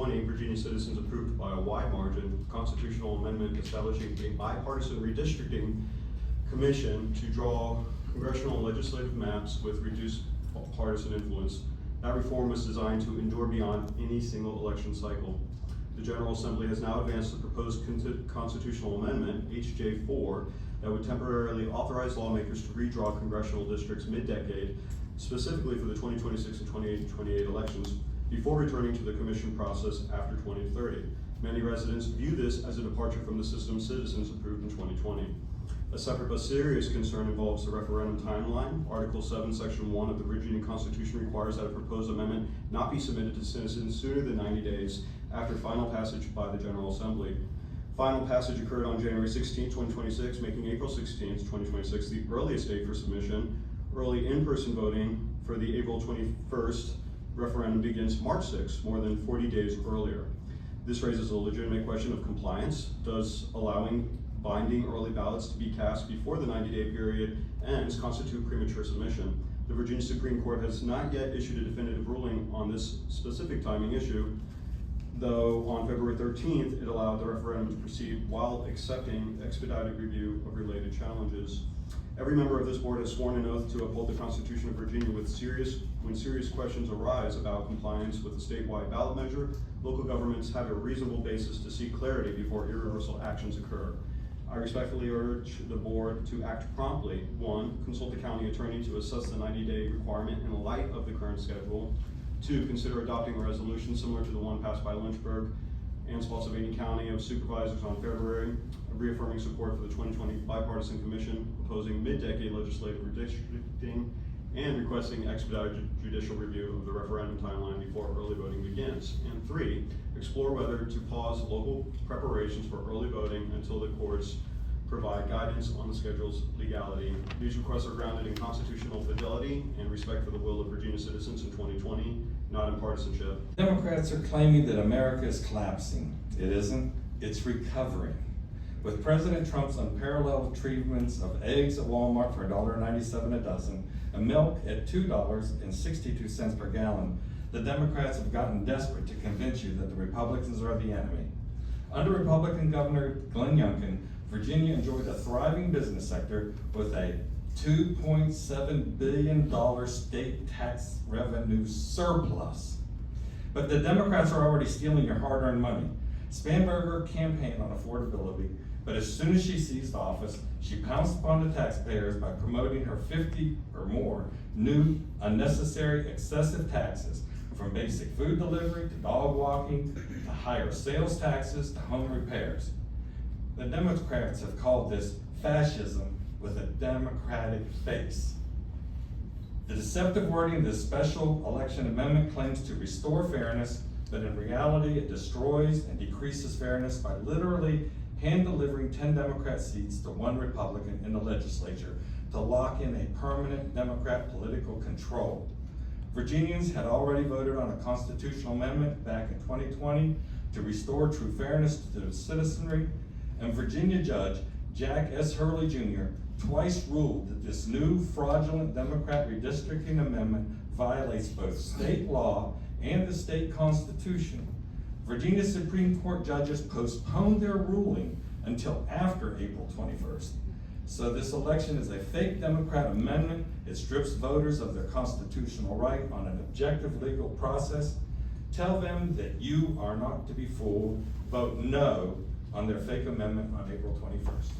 2020, Virginia citizens approved by a wide margin a constitutional amendment establishing a bipartisan redistricting commission to draw congressional and legislative maps with reduced partisan influence. That reform was designed to endure beyond any single election cycle. The General Assembly has now advanced the proposed constitutional amendment, HJ 4, that would temporarily authorize lawmakers to redraw congressional districts mid-decade, specifically for the 2026 and 2028 elections, before returning to the commission process after 2030. Many residents view this as a departure from the system citizens approved in 2020. A separate but serious concern involves the referendum timeline. Article 7, Section 1 of the Virginia Constitution requires that a proposed amendment not be submitted to citizens sooner than 90 days after final passage by the General Assembly. Final passage occurred on January 16, 2026, making April 16, 2026 the earliest date for submission. Early in-person voting for the April 21st referendum begins March 6, more than 40 days earlier. This raises a legitimate question of compliance. Does allowing binding early ballots to be cast before the 90-day period ends constitute premature submission? The Virginia Supreme Court has not yet issued a definitive ruling on this specific timing issue, though on February 13th, it allowed the referendum to proceed while accepting expedited review of related challenges. Every member of this board has sworn an oath to uphold the Constitution of Virginia when serious questions arise about compliance with the statewide ballot measure. Local governments have a reasonable basis to seek clarity before irreversible actions occur. I respectfully urge the board to act promptly. 1, consult the county attorney to assess the 90-day requirement in light of the current schedule. 2, consider adopting a resolution similar to the one passed by Lynchburg and Spotsylvania County of Supervisors on February, reaffirming support for the 2020 bipartisan commission, opposing mid-decade legislative redistricting, and requesting expedited judicial review of the referendum timeline before early voting begins. And 3, explore whether to pause local preparations for early voting until the courts provide guidance on the schedule's legality. These requests are grounded in constitutional fidelity and respect for the will of Virginia citizens in 2020, not in partisanship. Democrats are claiming that America is collapsing. It isn't, it's recovering. With President Trump's unparalleled treatments of eggs at Walmart for $1.97 a dozen, and milk at $2.62 per gallon, the Democrats have gotten desperate to convince you that the Republicans are the enemy. Under Republican Governor Glenn Youngkin, Virginia enjoyed a thriving business sector with a $2.7 billion state tax revenue surplus. But the Democrats are already stealing your hard-earned money. Spanberger campaigned on affordability, but as soon as she seized office, she pounced upon the taxpayers by promoting her 50 or more new, unnecessary, excessive taxes, from basic food delivery to dog walking, to higher sales taxes, to home repairs. The Democrats have called this fascism with a Democratic face. The deceptive wording of this special election amendment claims to restore fairness, but in reality it destroys and decreases fairness by literally hand-delivering 10 Democrat seats to 1 Republican in the legislature to lock in a permanent Democrat political control. Virginians had already voted on a constitutional amendment back in 2020 to restore true fairness to the citizenry, and Virginia Judge Jack S. Hurley Jr. twice ruled that this new fraudulent Democrat redistricting amendment violates both state law and the state constitution. Virginia Supreme Court judges postponed their ruling until after April 21st. So this election is a fake Democrat amendment. It strips voters of their constitutional right on an objective legal process. Tell them that you are not to be fooled. Vote no on their fake amendment on April 21st.